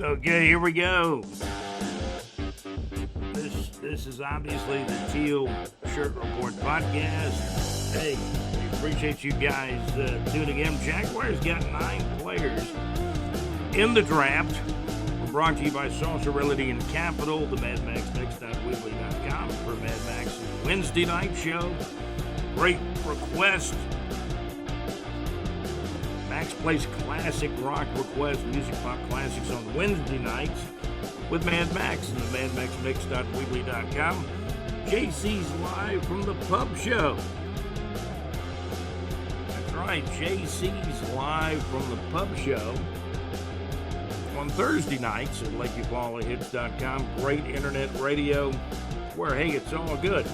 Okay, here we go. This is obviously the Teal Shirt Report podcast. Hey, we appreciate you guys tuning in. Jaguars got 9 players in the draft. We're brought to you by Salsa Realty and Capital, the MadMaxMix.weebly.com for Mad Max's Wednesday night show. Great request. Max plays classic rock request, music pop classics on Wednesday nights with Mad Max and the MadMaxMix.weebly.com. JC's live from the pub show. That's right, JC's live from the pub show on Thursday nights at LakeyFallahits.com. Great internet radio where, hey, it's all good.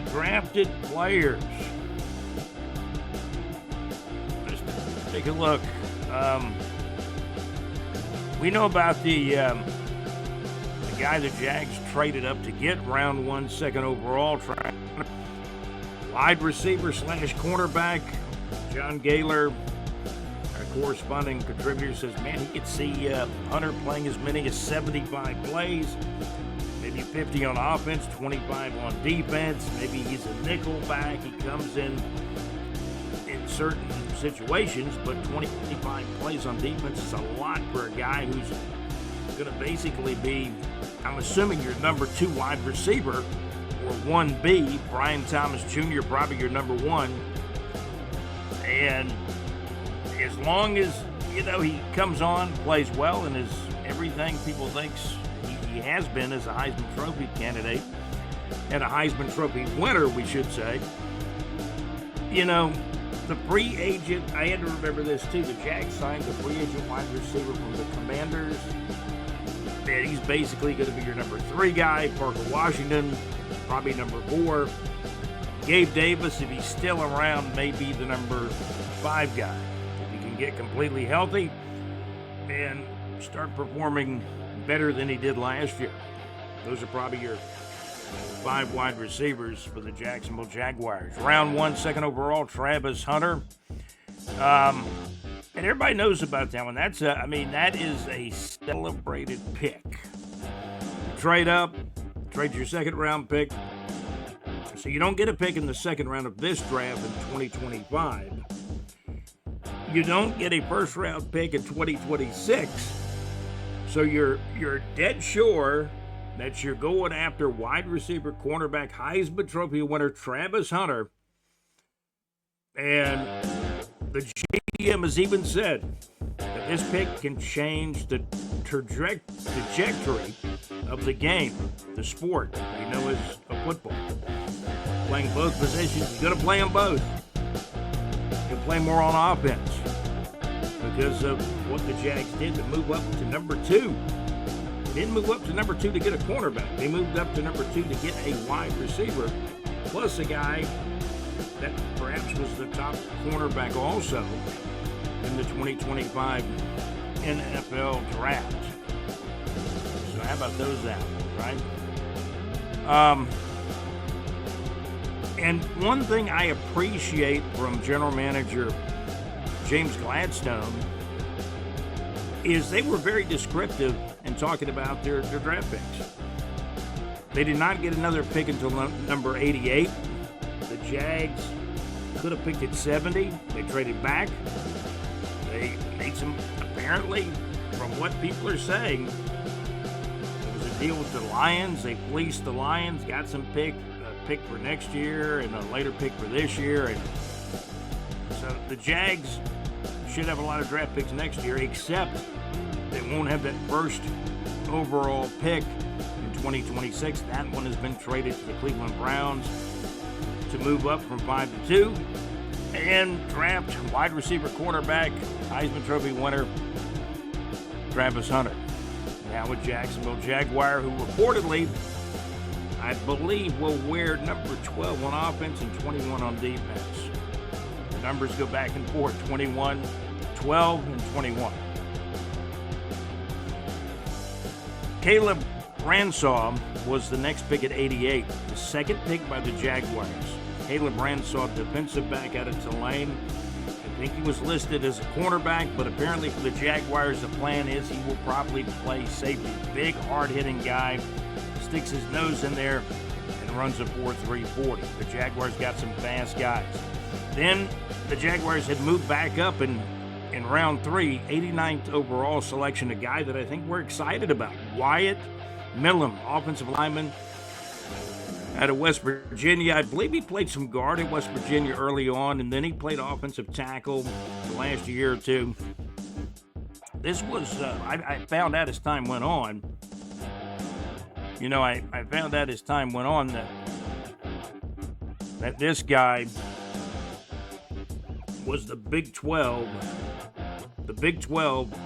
Drafted players. Just take a look. We know about the guy the Jags traded up to get round 1, second overall. Wide receiver / cornerback John Gaylor, our corresponding contributor, says, man, he could see Hunter playing as many as 75 plays, maybe 50 on offense, 25 on defense. Maybe he's a nickel back. He comes in certain situations, but 25 plays on defense is a lot for a guy who's going to basically be, I'm assuming, your number 2 wide receiver, or 1B. Brian Thomas Jr. probably your number 1. And as long as, he comes on, plays well, and is everything people thinks he has been as a Heisman Trophy candidate, and a Heisman Trophy winner, we should say, the free agent, I had to remember this too, the Jags signed a free agent wide receiver from the Commanders, and he's basically going to be your number 3 guy. Parker Washington, probably number 4. Gabe Davis, if he's still around, may be the number 5 guy. If he can get completely healthy and start performing better than he did last year. Those are probably your 5 wide receivers for the Jacksonville Jaguars. Round 1, second overall, Travis Hunter. And everybody knows about that one. That is a celebrated pick. Trade up, trade your second round pick. So you don't get a pick in the second round of this draft in 2025. You don't get a first round pick in 2026. So you're dead sure that you're going after wide receiver, cornerback, Heisman Trophy winner Travis Hunter. And the GM has even said that this pick can change the trajectory of the game, the sport we know as a football. Playing both positions, you're going to play them both. You'll play more on offense because of what the Jags did to move up to number 2. They didn't move up to number 2 to get a cornerback. They moved up to number 2 to get a wide receiver, plus a guy that perhaps was the top cornerback also in the 2025 NFL draft. So how about those apples, right? And one thing I appreciate from General Manager James Gladstone is they were very descriptive in talking about their draft picks. They did not get another pick until number 88. The Jags could have picked at 70. They traded back. They made some, apparently, from what people are saying, it was a deal with the Lions. They fleeced the Lions, got some pick for next year and a later pick for this year. And so the Jags should have a lot of draft picks next year, except they won't have that first overall pick in 2026. That one has been traded to the Cleveland Browns to move up from 5 to 2 and draft wide receiver, quarterback, Heisman Trophy winner Travis Hunter. Now with Jacksonville Jaguar, who reportedly, I believe, will wear number 12 on offense and 21 on defense. The numbers go back and forth, 21, 12, and 21. Caleb Ransaw was the next pick at 88, the second pick by the Jaguars. Caleb Ransaw, defensive back out of Tulane. I think he was listed as a cornerback, but apparently for the Jaguars, the plan is he will probably play safety. Big, hard-hitting guy, sticks his nose in there and runs a 4.3 40. The Jaguars got some fast guys. Then the Jaguars had moved back up in round 3, 89th overall selection, a guy that I think we're excited about, Wyatt Millam, offensive lineman out of West Virginia. I believe he played some guard at West Virginia early on, and then he played offensive tackle the last year or two. This was, I found out as time went on, I found out as time went on that this guy was the Big 12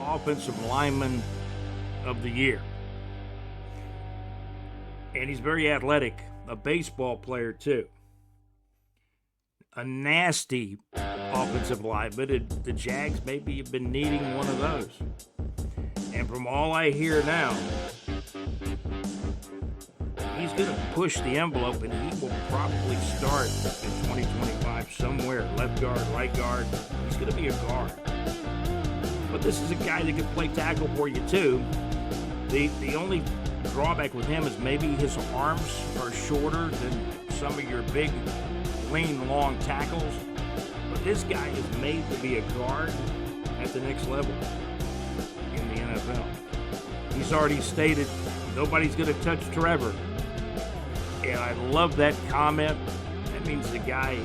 offensive lineman of the year. And he's very athletic, a baseball player too. A nasty offensive lineman. The Jags maybe have been needing one of those. And from all I hear now, he's going to push the envelope, and he will probably start in 2025 somewhere. Left guard, right guard. He's going to be a guard. But this is a guy that can play tackle for you too. The only drawback with him is maybe his arms are shorter than some of your big, lean, long tackles. But this guy is made to be a guard at the next level in the NFL. He's already stated nobody's going to touch Trevor. And I love that comment. That means the guy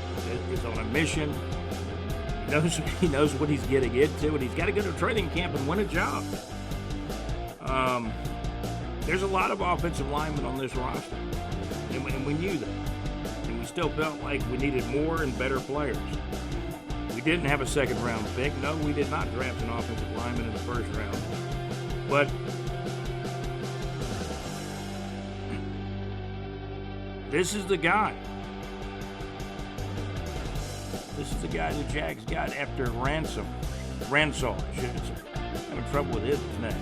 is on a mission. He knows what he's getting into, and he's got to go to training camp and win a job. There's a lot of offensive linemen on this roster, and we knew that. And we still felt like we needed more and better players. We didn't have a second-round pick. No, we did not draft an offensive lineman in the first round. But this is the guy. This is the guy the Jags got after Ransall, I should say. I'm having trouble with his name.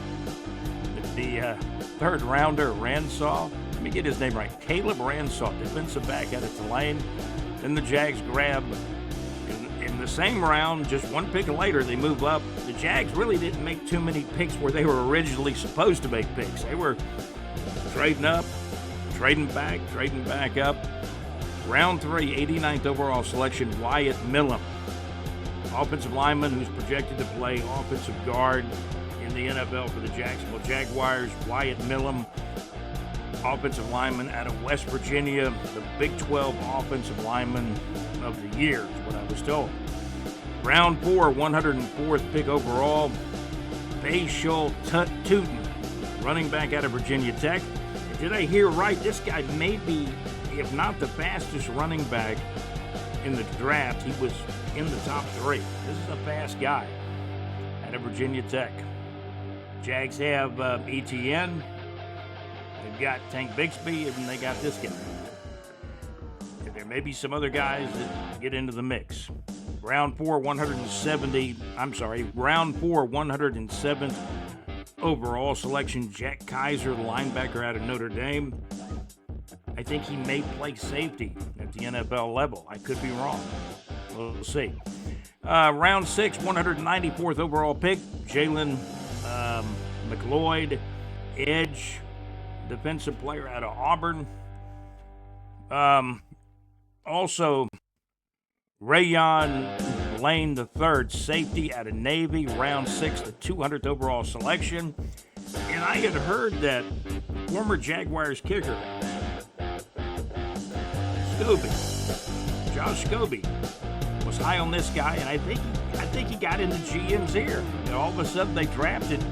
The third rounder, Ransall. Let me get his name right. Caleb Ransall, defensive back out of Tulane. Then the Jags grab in the same round, just one pick later, they move up. The Jags really didn't make too many picks where they were originally supposed to make picks. They were trading up, trading back up. Round 3, 89th overall selection, Wyatt Millam. Offensive lineman who's projected to play offensive guard in the NFL for the Jacksonville Jaguars. Wyatt Millam, offensive lineman out of West Virginia, the Big 12 offensive lineman of the year is what I was told. Round 4, 104th pick overall, Bashal Tootin, running back out of Virginia Tech. And did I hear right? This guy may be, if not the fastest running back in the draft, he was in the top 3. This is a fast guy out of Virginia Tech. Jags have ETN. They've got Tank Bixby, and they got this guy. And there may be some other guys that get into the mix. Round 4, 107th overall selection, Jack Kaiser, the linebacker out of Notre Dame. I think he may play safety at the NFL level. I could be wrong. We'll see. Round 6, 194th overall pick, Jalen McLeod, edge, defensive player out of Auburn. Also, Rayon Lane III, safety out of Navy, round 6, the 200th overall selection. And I had heard that former Jaguars kicker, Josh Scobie, was high on this guy, and I think he got into GM's ear. And all of a sudden they drafted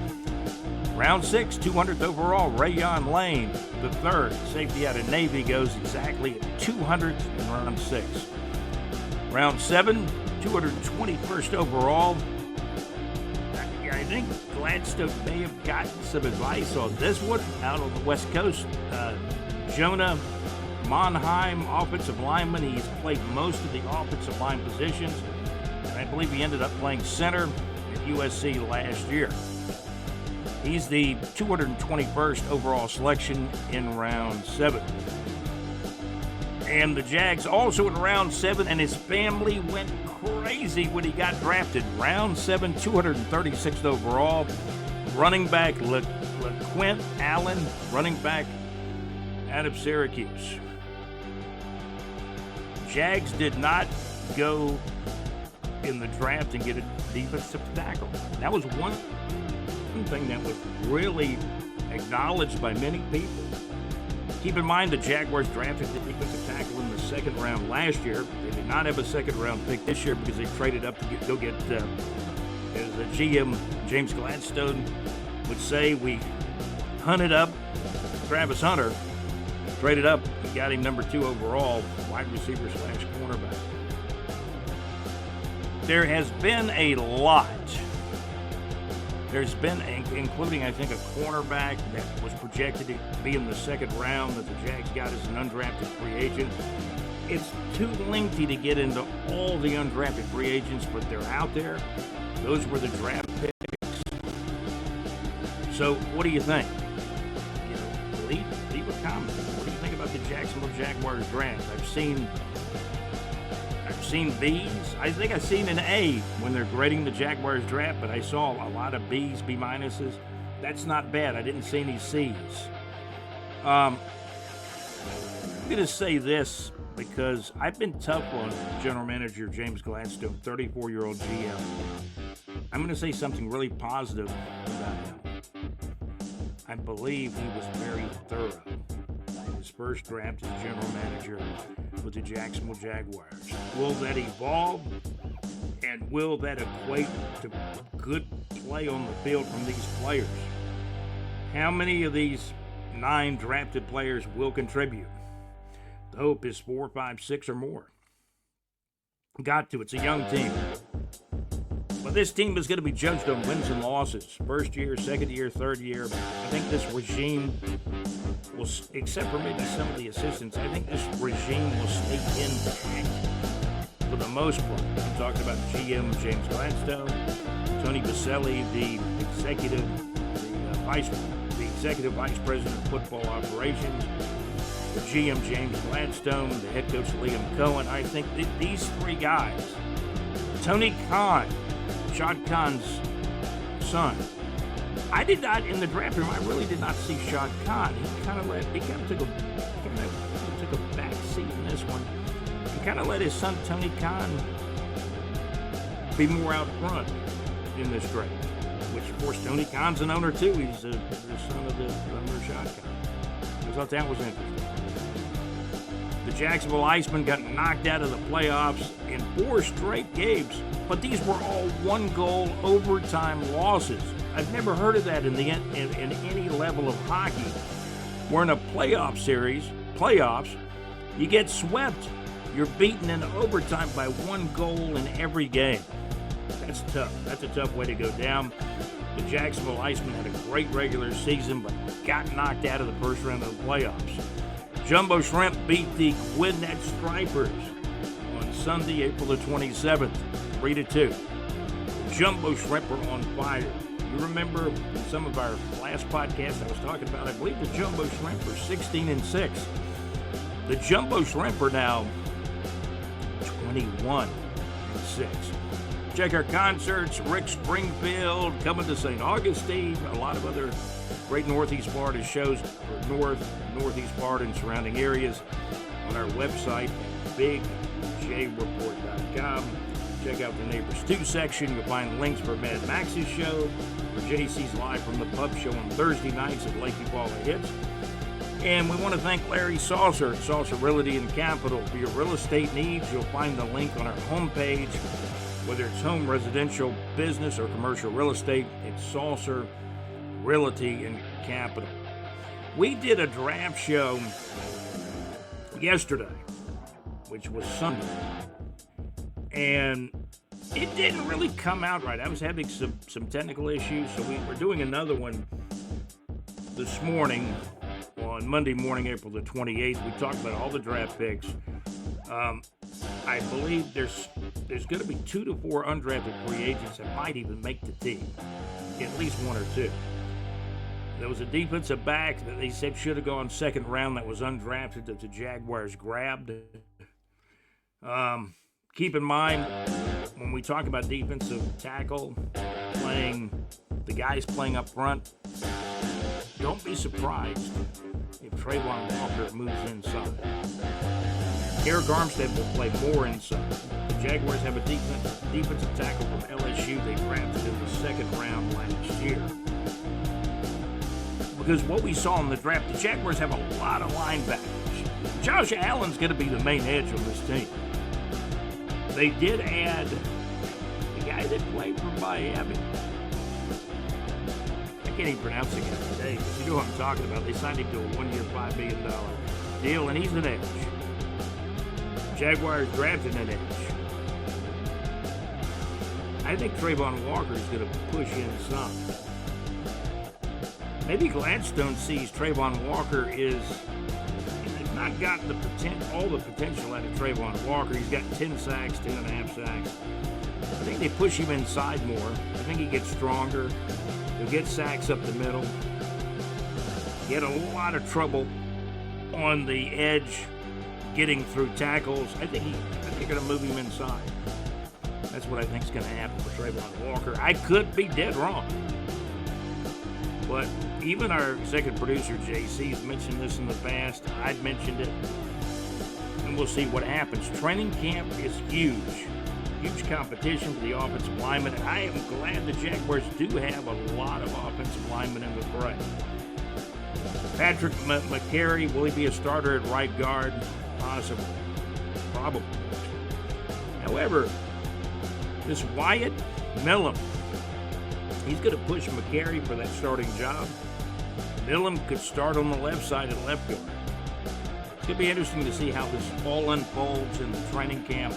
round 6, 200th overall, Rayon Lane the third, safety out of Navy, goes exactly at 200th in round 6. Round 7, 221st overall. I think Gladstone may have gotten some advice on this one out on the West Coast. Jonah Monheim, offensive lineman. He's played most of the offensive line positions. I believe he ended up playing center at USC last year. He's the 221st overall selection in round 7. And the Jags also in round 7, and his family went crazy when he got drafted. Round 7, 236th overall. Running back LeQuint Allen, running back out of Syracuse. Jags did not go in the draft and get a defensive tackle. That was one thing that was really acknowledged by many people. Keep in mind the Jaguars drafted the defensive tackle in the 2nd round last year. They did not have a 2nd round pick this year because they traded up to go get, as the GM James Gladstone would say, we hunted up Travis Hunter, traded up, and got him number 2 overall, wide receiver / cornerback. There has been a lot. There's been, including, I think, a cornerback that was projected to be in the 2nd round that the Jags got as an undrafted free agent. It's too lengthy to get into all the undrafted free agents, but they're out there. Those were the draft picks. So, what do you think? Leave a comment. What do you think about the Jacksonville Jaguars draft? I've seen B's. I think I've seen an A when they're grading the Jaguars draft, but I saw a lot of B's, B minuses. That's not bad. I didn't see any C's. I'm going to say this because I've been tough on General Manager James Gladstone, 34-year-old GM. I'm going to say something really positive about him. I believe he was very thorough in his first draft as general manager with the Jacksonville Jaguars. Will that evolve? And will that equate to good play on the field from these players? How many of these 9 drafted players will contribute? The hope is 4, 5, 6 or more. Got to. It's a young team. But this team is going to be judged on wins and losses. First year, second year, third year. I think this regime will, except for maybe some of the assistants, I think this regime will stay intact for the most part. I'm talking about GM James Gladstone, Tony Baselli, the executive vice president of football operations, the GM James Gladstone, the head coach Liam Cohen. I think these 3 guys, Tony Khan, Shad Khan's son. I did not, in the draft room, I really did not see Shad Khan. He kind of took a back seat in this one. He kind of let his son, Tony Khan, be more out front in this draft. Which, of course, Tony Khan's an owner, too. He's the son of the owner, Shad Khan. I thought that was interesting. The Jacksonville Icemen got knocked out of the playoffs in 4 straight games, but these were all 1-goal overtime losses. I've never heard of that in any level of hockey. We're in a playoffs, you get swept. You're beaten in overtime by 1 goal in every game. That's tough. That's a tough way to go down. The Jacksonville Icemen had a great regular season, but got knocked out of the first round of the playoffs. Jumbo Shrimp beat the Gwinnett Stripers on Sunday, April the 27th, 3-2. Jumbo Shrimp are on fire. You remember in some of our last podcasts I was talking about, I believe the Jumbo Shrimp are 16-6. The Jumbo Shrimp are now 21-6. Check our concerts, Rick Springfield, coming to St. Augustine, a lot of other great Northeast Florida shows for Northeast Florida and surrounding areas on our website, bigjreport.com. Check out the Neighbors 2 section. You'll find links for Mad Max's show, for JC's Live from the Pub show on Thursday nights at Lakey Paula Hits. And we want to thank Larry Saucer at Saucer Realty and Capital. For your real estate needs, you'll find the link on our homepage. Whether it's home, residential, business, or commercial real estate, it's Saucer Realty and Capital. We did a draft show yesterday, which was Sunday, and it didn't really come out right. I was having some technical issues, so we're doing another one this morning on Monday morning, April the 28th. We talked about all the draft picks. I believe there's going to be 2 to 4 undrafted free agents that might even make the team, at least 1 or 2. There was a defensive back that they said should have gone second round that was undrafted that the Jaguars grabbed. Keep in mind, when we talk about defensive tackle, the guys playing up front, don't be surprised if Trayvon Walker moves inside. Eric Armstead will play more inside. The Jaguars have a defensive tackle from LSU they drafted in the second round last year. Because what we saw in the draft, the Jaguars have a lot of linebackers. Josh Allen's going to be the main edge on this team. They did add the guy that played for Miami. I can't even pronounce the guy's name, but you know what I'm talking about. They signed him to a 1-year, $5 million deal, and he's an edge. Jaguars drafted an edge. I think Trayvon Walker is going to push inside. Maybe Gladstone sees Trayvon Walker has not gotten all the potential out of Trayvon Walker. He's got 10 sacks, 10.5 sacks. I think they push him inside more. I think he gets stronger. He'll get sacks up the middle. He had a lot of trouble on the edge getting through tackles. I think they're going to move him inside. That's what I think is going to happen for Trayvon Walker. I could be dead wrong. But even our executive producer, JC, has mentioned this in the past. I've mentioned it. And we'll see what happens. Training camp is huge. Huge competition for the offensive linemen. And I am glad the Jaguars do have a lot of offensive linemen in the fray. Patrick McCary, will he be a starter at right guard? Possible. Probably. However, this Wyatt Millam, he's going to push McCary for that starting job. Millam could start on the left side at left guard. It's going to be interesting to see how this all unfolds in the training camp.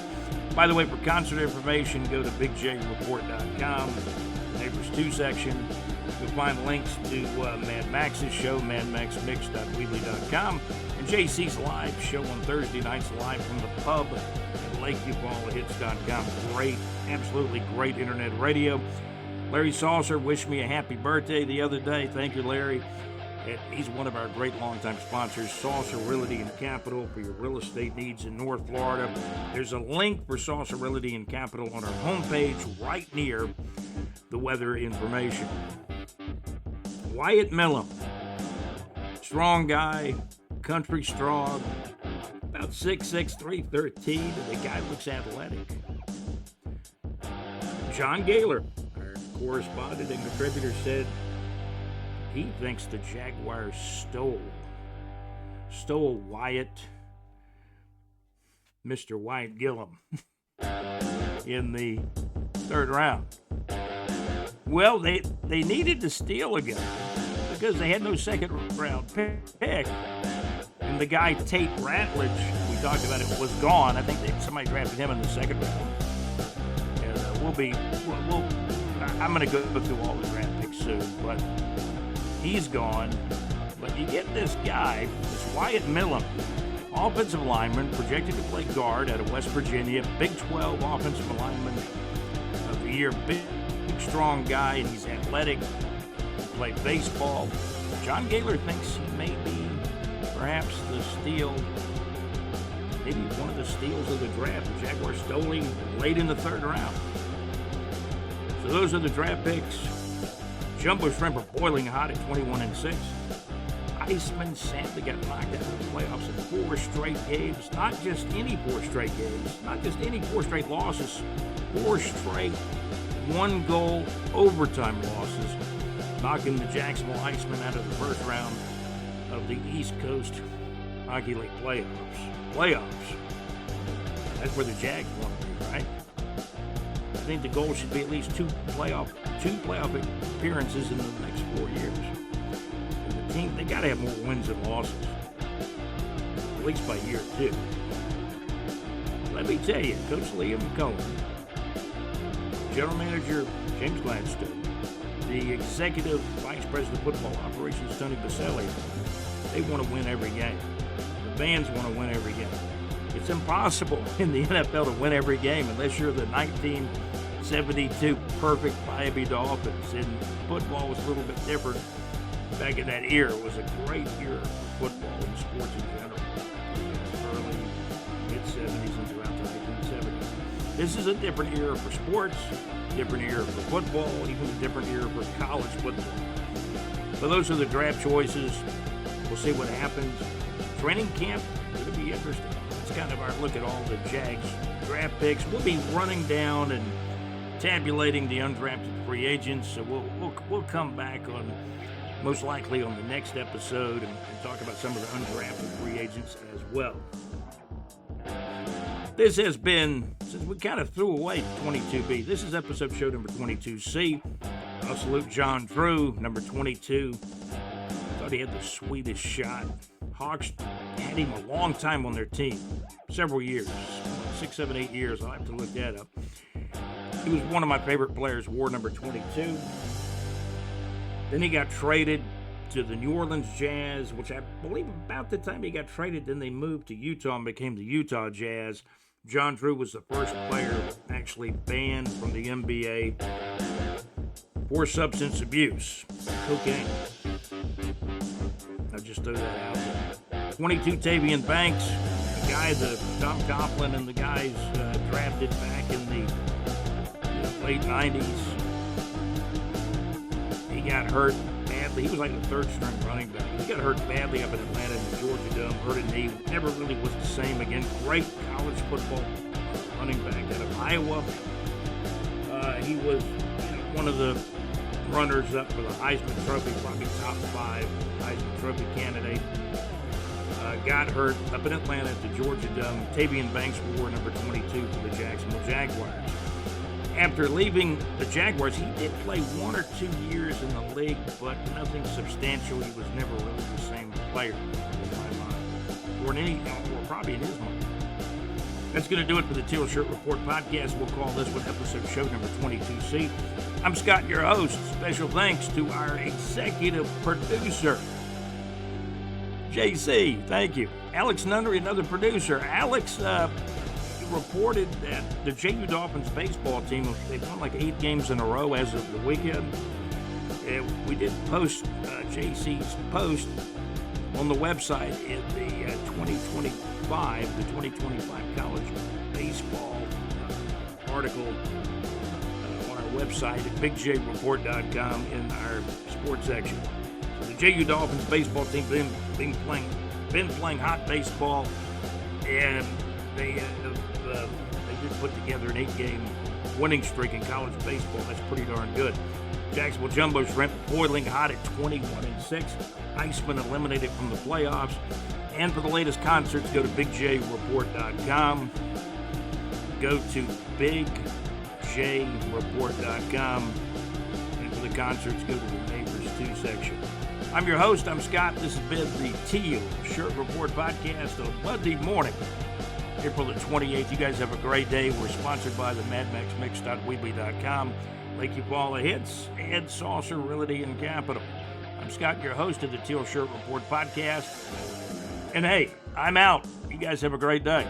By the way, for concert information, go to bigjreport.com. Neighbors 2 section. You'll find links to Mad Max's show, madmaxmix.weebly.com, and JC's live show on Thursday nights live from the pub at LakeviewBallHits.com. Great, absolutely great internet radio. Larry Saucer wished me a happy birthday the other day. Thank you, Larry. He's one of our great longtime sponsors, Saucer Realty and Capital, for your real estate needs in North Florida. There's a link for Saucer Realty and Capital on our homepage right near the weather information. Wyatt Millam, strong guy, country strong, about 6'6", 313, and the guy looks athletic. John Gaylor, our correspondent and contributor, said he thinks the Jaguars stole Wyatt, Mr. Wyatt Gillum, in the third round. Well, they needed to steal a guy because they had no second-round pick. And the guy, Tate Ratledge, we talked about it, was gone. I think somebody drafted him in the second round. And I'm going to go through all the draft picks soon, but he's gone. But you get this guy, this Wyatt Millam, offensive lineman, projected to play guard out of West Virginia, Big 12 offensive lineman of the year, big strong guy, and he's athletic. He played baseball. John Gaylor thinks he may be perhaps the steal, maybe one of the steals of the draft. The Jaguars stole him late in the third round. So those are the draft picks. Jumbo Shrimp are boiling hot at 21-6. Iceman sadly got knocked out of the playoffs in 4 straight games. Not just any 4 straight games. Not just any 4 straight losses. 4 straight one-goal overtime losses, knocking the Jacksonville Icemen out of the first round of the East Coast Hockey League playoffs. That's where the Jags want to be, right? I think the goal should be at least two playoff appearances in the next 4 years. And the team, they got to have more wins than losses, at least by year 2. Let me tell you, Coach Liam Cohen, General Manager James Gladstone, the Executive Vice President of Football Operations Tony Baselli, they want to win every game. The fans want to win every game. It's impossible in the NFL to win every game unless you're the 1972 perfect Miami Dolphins. And football was a little bit different. back in that era. It was a great era for football and sports in general. Early, mid-'70s and throughout the 1970s. This is a different era for sports, different era for football, even a different era for college football. So those are the draft choices. We'll see what happens. Training camp, it'll be interesting. It's kind of our look at all the Jags draft picks. We'll be running down and tabulating the undrafted free agents. So we'll come back on, most likely on the next episode, and talk about some of the undrafted free agents as well. This has been, since we kind of threw away 22B, this is episode show number 22C. I'll salute John Drew, number 22. Thought he had the sweetest shot. Hawks had him a long time on their team, several years, 6, 7, 8 years. I'll have to look that up. He was one of my favorite players, wore number 22. Then he got traded to the New Orleans Jazz, which I believe about the time he got traded, then they moved to Utah and became the Utah Jazz. John Drew was the first player actually banned from the NBA for substance abuse, cocaine. I'll just throw that out there. 22, Tavian Banks, the guy that Tom Coughlin and the guys drafted back in the late 90s. He got hurt badly. He was like the third string running back. He got hurt badly up in Atlanta in the Georgia Dome, hurt a knee. Never really was the same again. Great college football running back out of Iowa. He was one of the runners up for the Heisman Trophy, probably top 5 Heisman Trophy candidate. Got hurt up in Atlanta at the Georgia Dome. Tavian Banks wore number 22 for the Jacksonville Jaguars. After leaving the Jaguars, he did play 1 or 2 years in the league, but nothing substantial. He was never really the same player in my mind, or probably in his mind. That's going to do it for the Teal Shirt Report podcast. We'll call this one episode show number 22C. I'm Scott, your host. Special thanks to our executive producer, JC. Thank you. Alex Nunnery, another producer. Alex reported that the JU Dolphins baseball team, they've won like 8 games in a row as of the weekend. We did post JC's post on the website in the 2025 college baseball article on our website at bigjreport.com in our sports section. So the JU Dolphins baseball team been playing hot baseball, and they did put together an 8-game winning streak in college baseball. That's pretty darn good. Jacksonville Jumbo Shrimp boiling hot at 21-6. Iceman eliminated from the playoffs. And for the latest concerts, go to bigjreport.com. Go to bigjreport.com. And for the concerts, go to the Neighbors 2 section. I'm your host. I'm Scott. This has been the TEAL Shirt Report podcast on Monday morning, April the 28th. You guys have a great day. We're sponsored by the MadMaxMix.weebly.com. Lakey Paula Hits and Saucer Realty and Capital. I'm Scott, your host of the Teal Shirt Report podcast. And hey, I'm out. You guys have a great day.